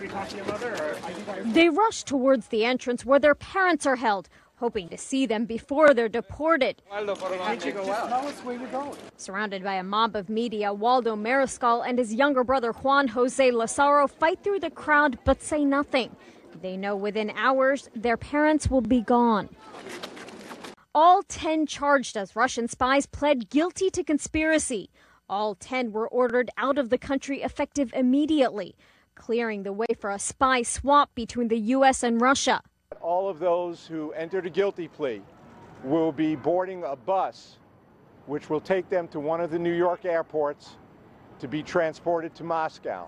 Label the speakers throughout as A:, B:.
A: you talk to your mother?
B: They rush towards the entrance where their parents are held, hoping to see them before they're deported.
A: Why'd you go out? Tell us where you're going.
B: Surrounded by a mob of media, Waldo Mariscal and his younger brother Juan Jose Lazaro fight through the crowd but say nothing. They know within hours their parents will be gone. All 10 charged as Russian spies pled guilty to conspiracy. All 10 were ordered out of the country effective immediately, clearing the way for a spy swap between the U.S. and Russia.
C: All of those who entered a guilty plea will be boarding a bus which will take them to one of the New York airports to be transported to Moscow.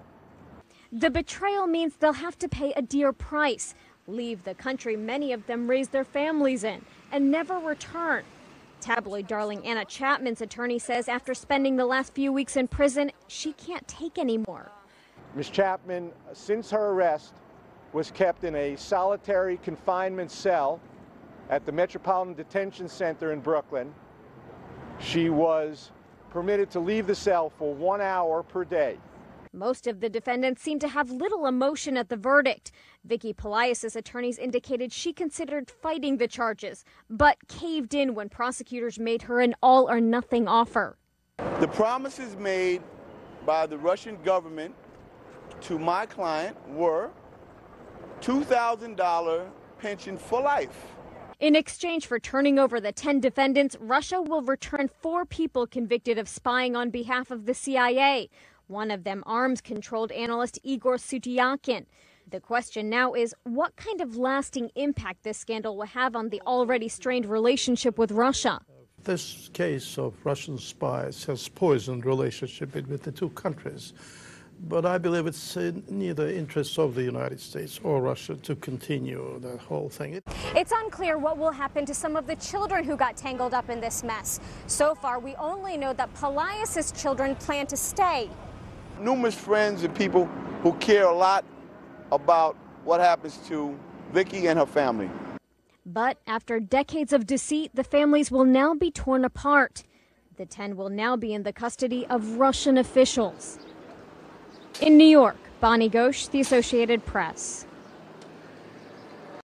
B: The betrayal means they'll have to pay a dear price, leave the country many of them raised their families in, and never return. Tabloid darling Anna Chapman's attorney says after spending the last few weeks in prison, she can't take anymore.
C: Ms. Chapman, since her arrest, was kept in a solitary confinement cell at the Metropolitan Detention Center in Brooklyn. She was permitted to leave the cell for 1 hour per day.
B: Most of the defendants seem to have little emotion at the verdict. Vicky Pelias' attorneys indicated she considered fighting the charges, but caved in when prosecutors made her an all-or-nothing offer.
D: The promises made by the Russian government to my client were $2,000 pension for life.
B: In exchange for turning over the 10 defendants, Russia will return 4 people convicted of spying on behalf of the CIA. One of them, arms-controlled analyst Igor Sutyakin. The question now is, what kind of lasting impact this scandal will have on the already strained relationship with Russia?
E: This case of Russian spies has poisoned relationship between the two countries. But I believe it's in neither interest of the United States or Russia to continue the whole thing.
F: It's unclear what will happen to some of the children who got tangled up in this mess. So far, we only know that Pelias' children plan to stay.
D: Numerous friends and people who care a lot about what happens to Vicky and her family.
B: But after decades of deceit, the families will now be torn apart. The 10 will now be in the custody of Russian officials. In New York, Bonnie Ghosh, The Associated Press.